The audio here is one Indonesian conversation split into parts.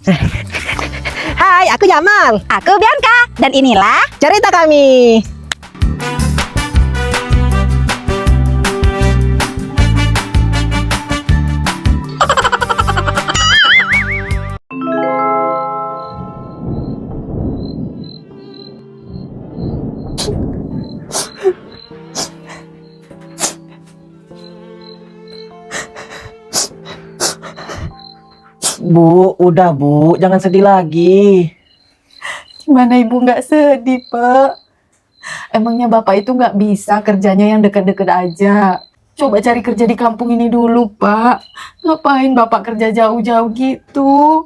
Hai, aku Jamal. Aku Bianca, dan inilah Cerita kami. Bu, udah bu, jangan sedih lagi. Gimana ibu nggak sedih, Pak? Emangnya bapak itu nggak bisa kerjanya yang deket-deket aja? Coba cari kerja di kampung ini dulu, Pak. Ngapain bapak kerja jauh-jauh gitu?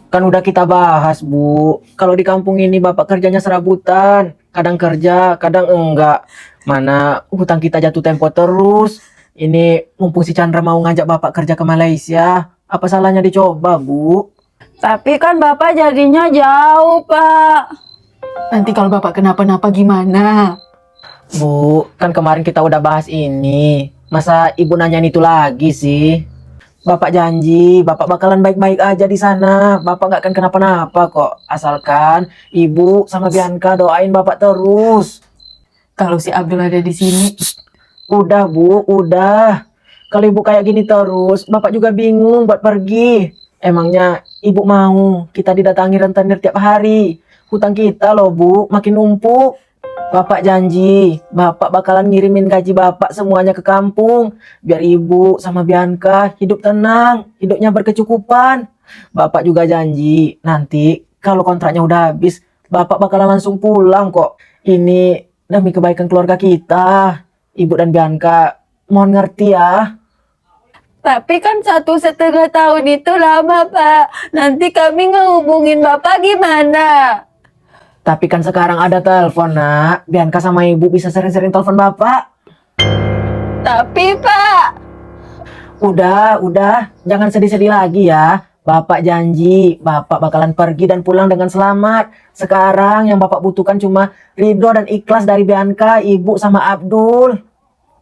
Kan udah kita bahas bu, kalau di kampung ini bapak kerjanya serabutan. Kadang kerja, kadang enggak. Mana hutang kita jatuh tempo terus. Ini mumpung si Chandra mau ngajak bapak kerja ke Malaysia. Apa salahnya dicoba bu? Tapi kan bapak jadinya jauh, Pak. Nanti kalau bapak kenapa-napa gimana? Bu, kan kemarin kita udah bahas ini. Masa ibu nanyain itu lagi sih? Bapak janji, bapak bakalan baik-baik aja di sana. Bapak nggak akan kenapa-napa kok. Asalkan ibu sama Bianca doain bapak terus. Kalau si Abdul ada di sini, Udah bu, udah. Kalau ibu kayak gini terus, bapak juga bingung buat pergi. Emangnya ibu mau kita didatangi rentenir tiap hari? Hutang kita loh bu, makin numpuk. Bapak janji, bapak bakalan ngirimin gaji bapak semuanya ke kampung. Biar ibu sama Bianca hidup tenang, hidupnya berkecukupan. Bapak juga janji, nanti kalau kontraknya udah habis, bapak bakalan langsung pulang kok. Ini demi kebaikan keluarga kita. Ibu dan Bianca, mohon ngerti ya. tapi kan 1,5 tahun itu lama, Pak. Nanti kami ngehubungin bapak gimana? Tapi kan sekarang ada telepon, nak. Bianca sama ibu bisa sering-sering telepon bapak. Tapi, Pak, Udah, jangan sedih-sedih lagi ya. Bapak janji, bapak bakalan pergi dan pulang dengan selamat. Sekarang yang bapak butuhkan cuma ridho dan ikhlas dari Bianca, ibu sama Abdul.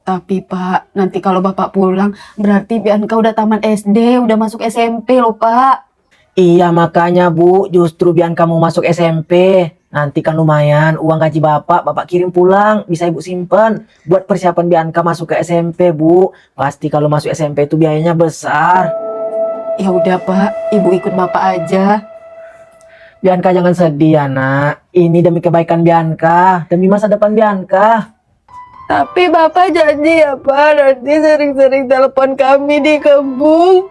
Tapi Pak, nanti kalau Bapak pulang, berarti Bianca udah taman SD, udah masuk SMP loh Pak. Iya makanya bu, justru Bianca mau masuk SMP. Nanti kan lumayan uang gaji bapak kirim pulang, bisa ibu simpen buat persiapan Bianca masuk ke SMP bu. Pasti kalau masuk SMP itu biayanya besar. Ya udah Pak, Ibu ikut Bapak aja. Bianca jangan sedih ya nak. Ini demi kebaikan Bianca, demi masa depan Bianca. Tapi Bapak janji ya Pak, nanti sering-sering telepon kami di kampung.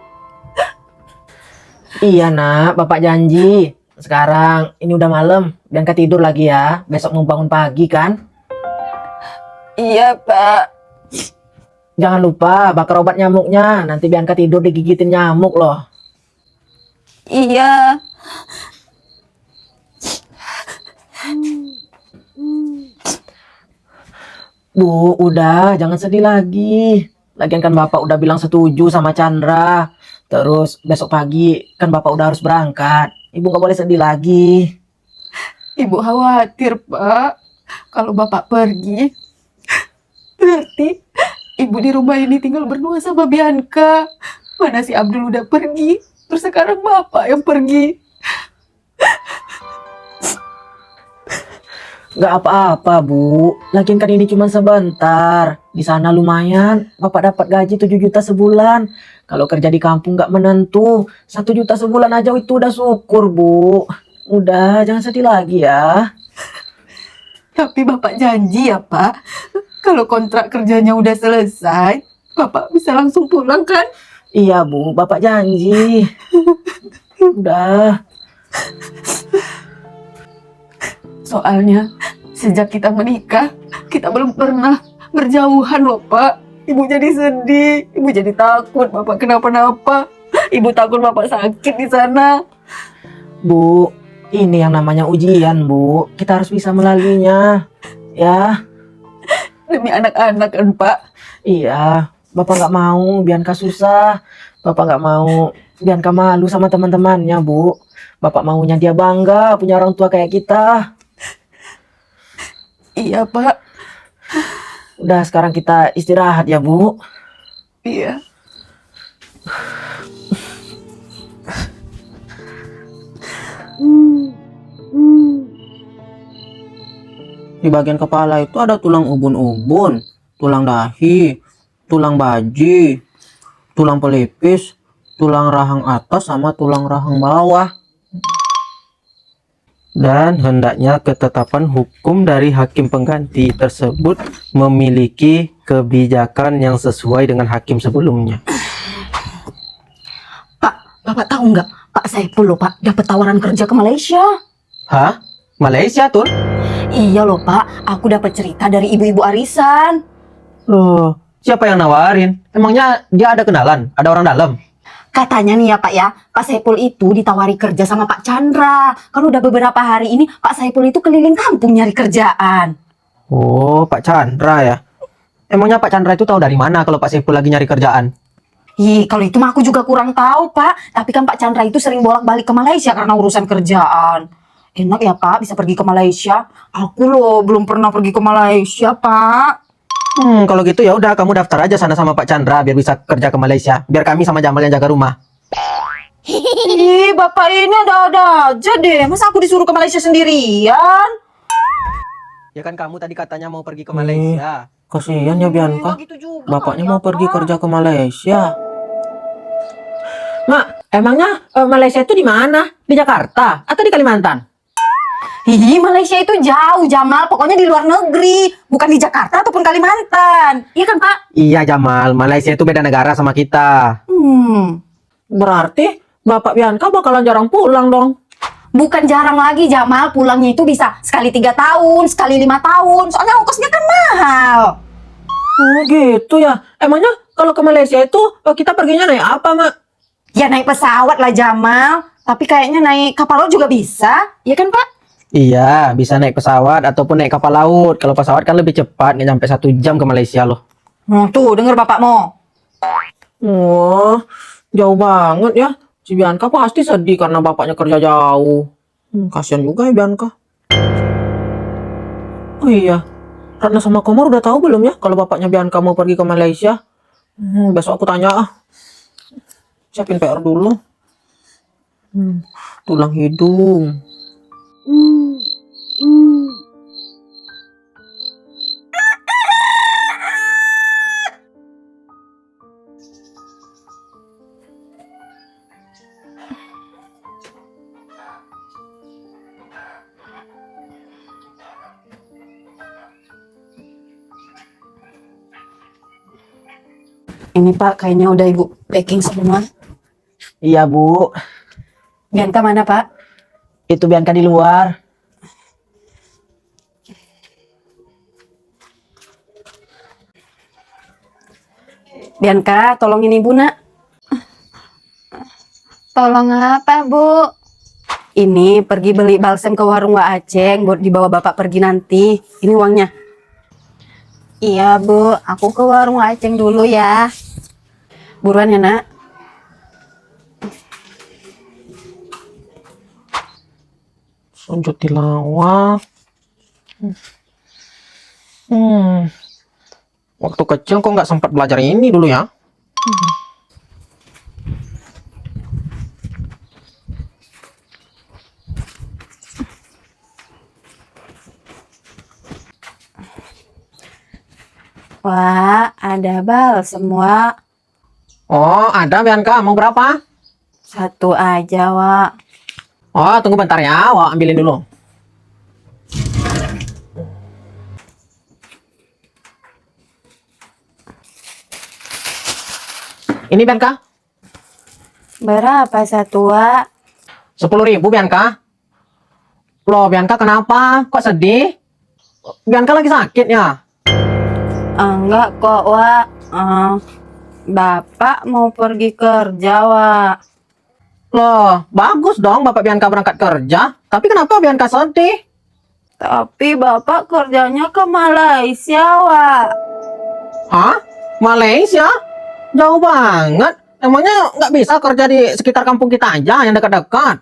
Iya nak, bapak janji. Sekarang ini udah malam, Bianca tidur lagi ya. Besok mau bangun pagi kan? Iya Pak. Jangan lupa bakar obat nyamuknya. Nanti Bianca tidur digigitin nyamuk loh. Iya. Bu, udah, jangan sedih lagi. Lagian kan bapak udah bilang setuju sama Chandra. Terus besok pagi kan bapak udah harus berangkat. Ibu nggak boleh sedih lagi. Ibu khawatir Pak, kalau Bapak pergi, berarti Ibu di rumah ini tinggal berdua sama Bianca. Mana si Abdul udah pergi, terus sekarang Bapak yang pergi. Nggak apa-apa bu. Lagian kan ini cuma sebentar. Di sana lumayan. Bapak dapat gaji 7 juta sebulan. Kalau kerja di kampung nggak menentu. 1 juta sebulan aja itu udah syukur bu. Udah, jangan sedih lagi ya. Tapi Bapak janji ya Pak, kalau kontrak kerjanya udah selesai, Bapak bisa langsung pulang kan? Iya bu, bapak janji. Udah. Soalnya sejak kita menikah, kita belum pernah berjauhan loh Pak. Ibu jadi sedih, Ibu jadi takut Bapak kenapa-napa. Ibu takut Bapak sakit di sana. Bu, ini yang namanya ujian bu. Kita harus bisa melaluinya. Ya, Demi anak-anak kan Pak. iya. Bapak nggak mau Bianca susah. Bapak nggak mau Bianca malu sama teman-temannya bu. Bapak maunya dia bangga punya orang tua kayak kita. Iya Pak, Udah sekarang kita istirahat ya bu. iya. Di bagian kepala itu ada tulang ubun-ubun, tulang dahi, tulang baji, tulang pelipis, tulang rahang atas sama tulang rahang bawah. Dan hendaknya ketetapan hukum dari hakim pengganti tersebut memiliki kebijakan yang sesuai dengan hakim sebelumnya. Pak, Bapak tahu nggak? Pak Saiful loh Pak, dapat tawaran kerja ke Malaysia. Hah? Malaysia tuh? Iya loh Pak, aku dapat cerita dari ibu-ibu arisan. Loh, siapa yang nawarin? Emangnya dia ada kenalan? Ada orang dalam? Katanya nih ya Pak ya, Pak Saiful itu ditawari kerja sama Pak Chandra. Kan udah beberapa hari ini Pak Saiful itu keliling kampung nyari kerjaan. Oh, Pak Chandra ya? Emangnya Pak Chandra itu tahu dari mana kalau Pak Saiful lagi nyari kerjaan? Ih, kalau itu mah aku juga kurang tahu Pak. Tapi kan Pak Chandra itu sering bolak-balik ke Malaysia karena urusan kerjaan. Enak ya Pak, bisa pergi ke Malaysia. Aku loh belum pernah pergi ke Malaysia Pak. Kalau gitu ya udah kamu daftar aja sana sama Pak Chandra biar bisa kerja ke Malaysia. Biar kami sama Jamal yang jaga rumah. Ih, Bapak ini ada-ada aja deh. Masa aku disuruh ke Malaysia sendirian? Ya kan kamu tadi katanya mau pergi ke Malaysia. Kasihan ya Bianca. Gitu juga Bapaknya kali ya, mau pergi Pak. kerja ke Malaysia. Mak, emangnya Malaysia itu di mana? Di Jakarta atau di Kalimantan? Ih, Malaysia itu jauh, Jamal. Pokoknya di luar negeri. Bukan di Jakarta ataupun Kalimantan. Iya kan, Pak? Iya Jamal, Malaysia itu beda negara sama kita. Berarti Bapak Bianca bakalan jarang pulang dong. Bukan jarang lagi, Jamal. Pulangnya itu bisa sekali 3 tahun, sekali 5 tahun. Soalnya ongkosnya kan mahal. Oh gitu ya. Emangnya kalau ke Malaysia itu kita perginya naik apa, Mak? Ya naik pesawat lah, Jamal. Tapi kayaknya naik kapal laut juga bisa. Iya kan, Pak? Iya, bisa naik pesawat ataupun naik kapal laut. Kalau pesawat kan lebih cepat, nggak sampai 1 jam ke Malaysia loh. Tuh, denger bapakmu. Wah, jauh banget ya. Si Bianca pasti sedih karena bapaknya kerja jauh. Kasihan juga ya Bianca. Oh iya, Ratna sama Komar udah tahu belum ya kalau bapaknya Bianca mau pergi ke Malaysia? Besok aku tanya ah. Siapin PR dulu. Tulang hidung. Ini Pak, kayaknya udah Ibu packing semua. Iya Bu, Bianca mana Pak? itu Bianca di luar. Bianca, tolongin Ibu nak. Tolong apa, Bu? Ini pergi beli balsem ke warung Wak Aceng buat dibawa Bapak pergi nanti. Ini uangnya. Iya, Bu. Aku ke warung Aceng dulu ya. Buruan ya nak. Sujud tilawah. Waktu kecil kok nggak sempat belajar ini dulu ya? Wah, ada balsem, Wak. Oh, ada Bianca, mau berapa? 1 aja, Wak. Oh, tunggu bentar ya, Wah, ambilin dulu. Ini Bianca, Berapa 1, Wak? 10.000 Bianca. Loh Bianca kenapa? Kok sedih? Bianca lagi sakit ya? Enggak kok, Wak. Bapak mau pergi kerja, Wak. Loh, bagus dong Bapak Bianca berangkat kerja. Tapi kenapa Bianca sedih? Tapi Bapak kerjanya ke Malaysia, Wak. Hah? Malaysia? Jauh banget. Emangnya nggak bisa kerja di sekitar kampung kita aja yang dekat-dekat?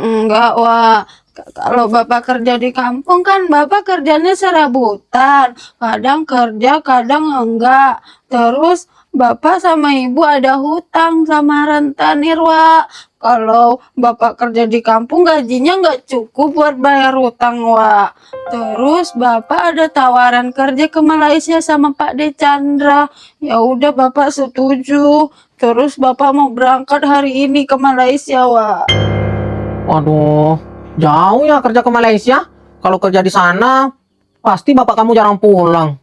Enggak, Wak. Kalau Bapak kerja di kampung kan Bapak kerjanya serabutan. Kadang kerja, kadang enggak. Terus Bapak sama Ibu ada hutang sama rentenir, Wak. Kalau Bapak kerja di kampung gajinya nggak cukup buat bayar hutang, Wak. Terus Bapak ada tawaran kerja ke Malaysia sama Pak De Chandra. Ya udah Bapak setuju. Terus Bapak mau berangkat hari ini ke Malaysia, Wak. Waduh, jauh ya kerja ke Malaysia. Kalau kerja di sana, pasti bapak kamu jarang pulang.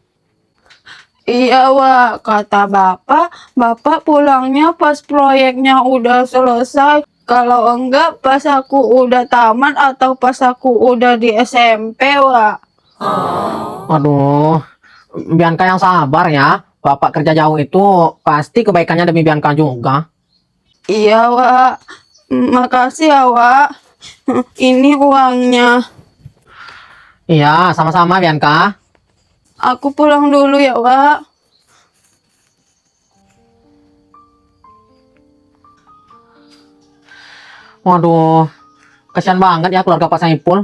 Iya, Wak. Kata Bapak pulangnya pas proyeknya udah selesai. Kalau enggak pas aku udah tamat atau pas aku udah di SMP, Wak. Waduh, Bianca yang sabar ya. Bapak kerja jauh itu pasti kebaikannya demi Bianca juga. Iya, Wak. Makasih ya, Wak. Ini uangnya. Iya, sama-sama Bianca. Aku pulang dulu ya, Wak. Waduh, kasihan banget ya keluarga Pak Saipul.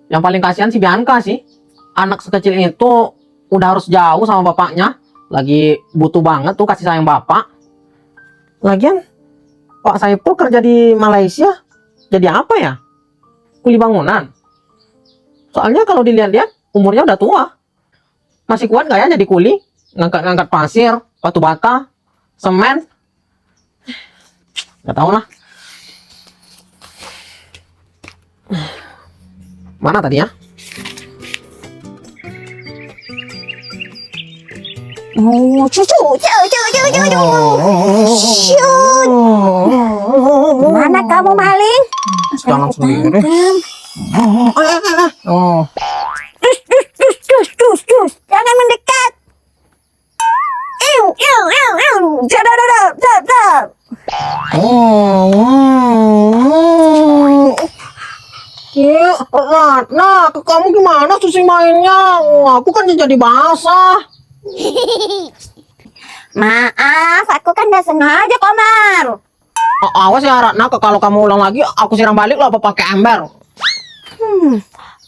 Yang paling kasihan si Bianca sih. Anak sekecil itu udah harus jauh sama bapaknya. Lagi butuh banget tuh kasih sayang bapak. Lagian, Pak Saipul kerja di Malaysia, jadi apa ya? Kuli bangunan. Soalnya kalau dilihat-lihat, umurnya udah tua. Masih kuat nggak ya jadi kuli? Ngangkat-ngangkat pasir, batu bata, semen? Nggak tahu lah. Mana tadi ya? Oh, cucu. Shoot. Mana kamu maling? Jangan sendiri. Oh. Dus. Jangan mendekat. Dadar. Nah, kamu gimana tuh sih mainnya? Aku kan jadi basah. Maaf, aku kan gak sengaja, Komar. Awas ya Ratna, kalau kamu ulang lagi, aku siram balik loh apa pakai ember.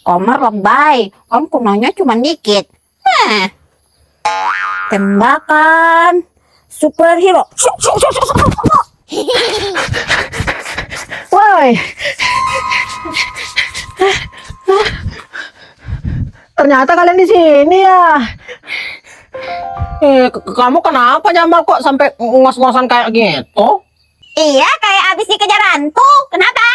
Komar lebay. Kamu kunanya cuma dikit. Tembakan superhero. Woi. Ternyata kalian di sini ya. Kamu kenapa Jamal kok sampai ngos-ngosan kayak gitu? Iya, kayak abis dikejar hantu. Kenapa?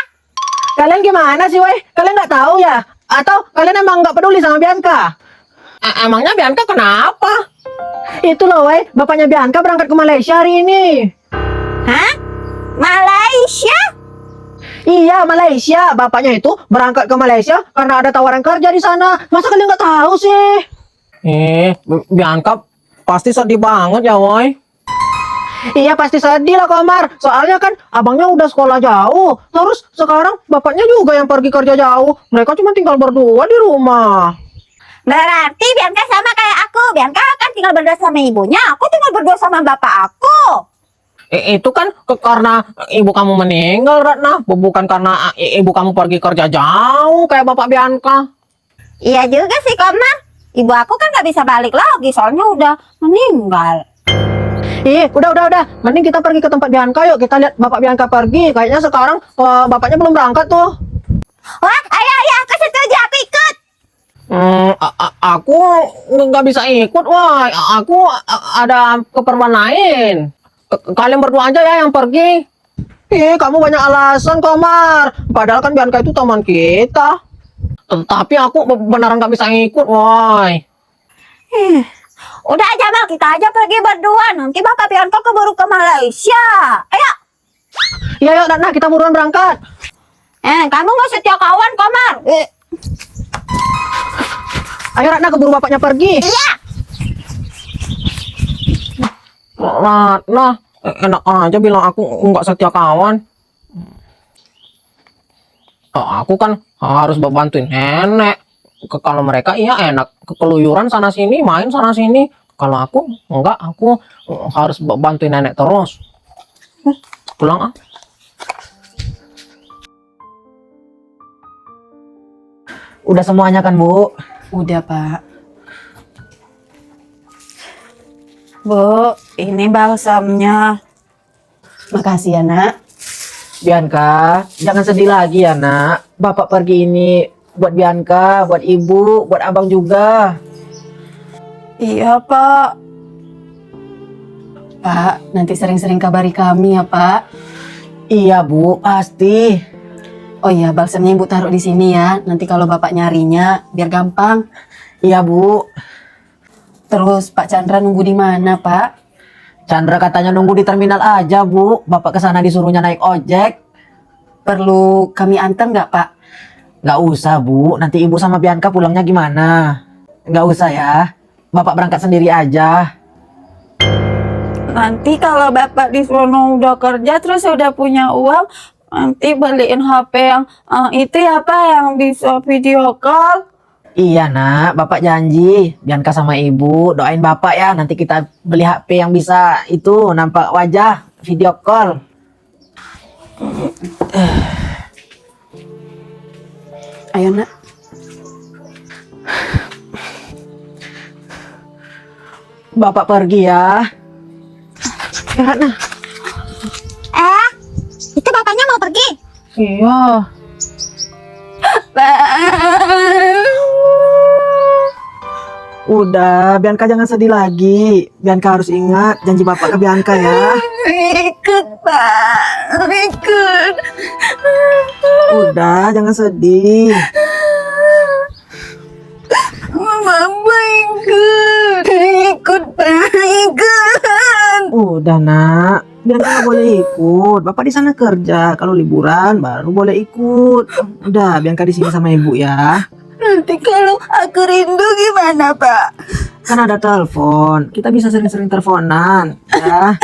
Kalian gimana sih, woi? Kalian nggak tahu ya? Atau kalian emang nggak peduli sama Bianca? Emangnya Bianca kenapa? Itu loh, woi. Bapaknya Bianca berangkat ke Malaysia hari ini. Hah? Malaysia? Iya, Malaysia. Bapaknya itu berangkat ke Malaysia karena ada tawaran kerja di sana. Masa kalian nggak tahu sih? Bianca pasti sedih banget ya, woi. Iya, pasti sedih lah, Komar. Soalnya kan abangnya udah sekolah jauh. Terus sekarang bapaknya juga yang pergi kerja jauh. Mereka cuma tinggal berdua di rumah. Berarti Bianca sama kayak aku. Bianca kan tinggal berdua sama ibunya. Aku tinggal berdua sama bapak aku. Itu kan karena ibu kamu meninggal, Ratna. Bukan karena ibu kamu pergi kerja jauh kayak bapak Bianca. Iya juga sih, Komar. Ibu aku kan gak bisa balik lagi. Soalnya udah meninggal. Udah. Mending kita pergi ke tempat Bianca yuk. Kita lihat bapak Bianca pergi. Kayaknya sekarang bapaknya belum berangkat tuh. Wah, ayo. Aku setuju. Aku ikut. Aku nggak bisa ikut, wah. Aku ada keperluan lain. Kalian berdua aja ya yang pergi. Kamu banyak alasan, Komar. Padahal kan Bianca itu teman kita. Tapi aku beneran nggak bisa ikut, woi. Udah aja, Mal. Kita aja pergi berdua. Nanti bapak Bianca keburu ke Malaysia. Ayo. Iya, yuk, Ratna. Kita buruan berangkat. Kamu nggak setia kawan, Komar. Ayo, Ratna. Keburu bapaknya pergi. Iya. Ratna, enak aja bilang aku nggak setia kawan. Aku kan harus bantuin nenek. Kalau mereka iya enak keluyuran sana sini, main sana sini. Kalau aku enggak, aku harus bantuin nenek terus. Pulang ah. Udah semuanya kan, Bu? Udah, Pak. Bu, ini balsamnya. Makasih ya, Nak. Bianca, jangan sedih lagi ya nak. Bapak pergi ini buat Bianca, buat ibu, buat abang juga. Iya, Pak. Pak, nanti sering-sering kabari kami ya, Pak. Iya bu, pasti. Oh iya, balsamnya Ibu taruh di sini ya. Nanti kalau Bapak nyarinya, biar gampang. Iya bu. Terus Pak Chandra nunggu di mana, Pak? Chandra katanya nunggu di terminal aja bu. Bapak kesana disuruhnya naik ojek. Perlu kami antar nggak, Pak? Nggak usah bu, nanti ibu sama Bianca pulangnya gimana? Nggak usah ya, bapak berangkat sendiri aja. Nanti kalau Bapak di sono udah kerja terus udah punya uang, nanti beliin HP yang itu ya Pak, yang bisa video call. Iya nak, bapak janji Bianca sama ibu doain bapak ya. Nanti kita beli HP yang bisa itu nampak wajah video call. Ayo, Nak. Bapak pergi ya. Ya nah. Itu bapaknya mau pergi. Iya. Udah, Bianca jangan sedih lagi. Bianca harus ingat janji bapak ke Bianca ya. Ikut Pak, ikut. Udah, jangan sedih. Mama ikut Pak, ikut. Udah nak, Bianca nggak boleh ikut. Bapak di sana kerja. Kalau liburan baru boleh ikut. Udah, Bianca di sini sama ibu ya. Nanti kalau aku rindu gimana Pak? Kan ada telepon. Kita bisa sering-sering teleponan ya.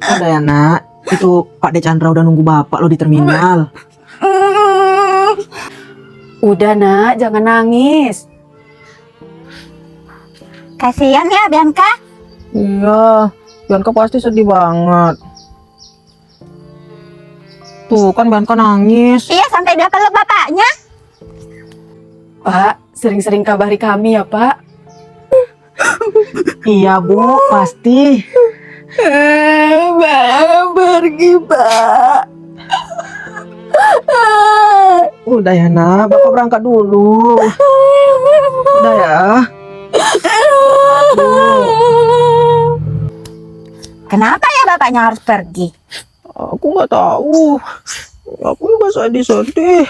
Udah ya nak. Itu Pak De Chandra udah nunggu bapak lo di terminal. Udah, Nak. Jangan nangis. Kasihan ya Bianca. Iya, Bianca pasti sedih banget. Tuh kan Bianca nangis. Iya, sampai dia peluk bapaknya. Pak, sering-sering kabari kami ya, Pak. Iya bu, pasti. Pak, pergi Pak. Udah ya nak, bapak berangkat dulu. Udah ya. Kenapa ya bapaknya harus pergi? Aku nggak tahu. Aku juga sedih-sedih.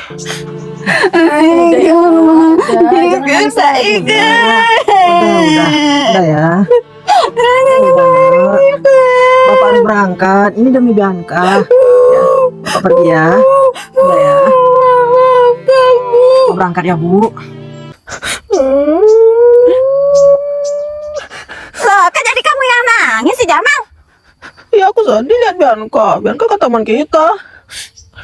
Udah ya. Bapak harus berangkat. Ini demi Bianca. Ya, bapak pergi ya. Udah ya. Bapak berangkat ya bu. Loh, kan jadi kamu yang nangis sih Jamal. Iya aku sedih lihat Bianca. Bianca ke taman kita.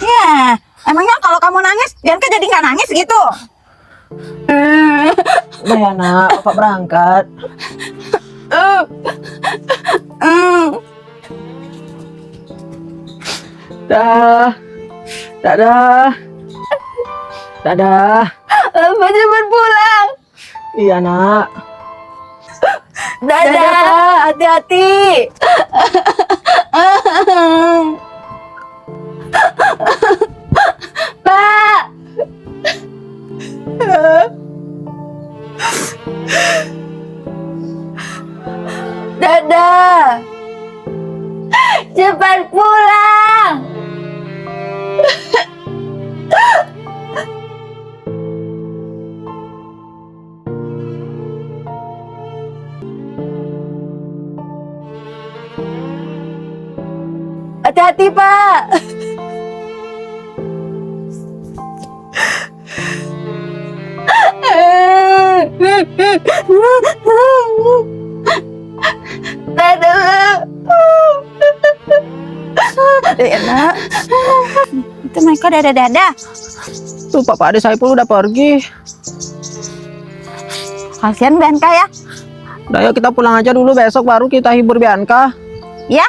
Ya, emangnya kalau kamu nangis, Bianca jadi nggak nangis gitu? Udah ya nak, bapak berangkat. Dah. Dadah. Dadah. Bapak cepat pulang. Iya nak. Dadah Pak, hati-hati. Pak. Dadah. Cepat pulang. Hati-hati Pak. Dadah. Enak. Itu mereka dada-dada. Tuh Papa Ade Saipul udah pergi. Kasihan Bianca ya. Udah yuk kita pulang aja dulu, besok baru kita hibur Bianca. Ya.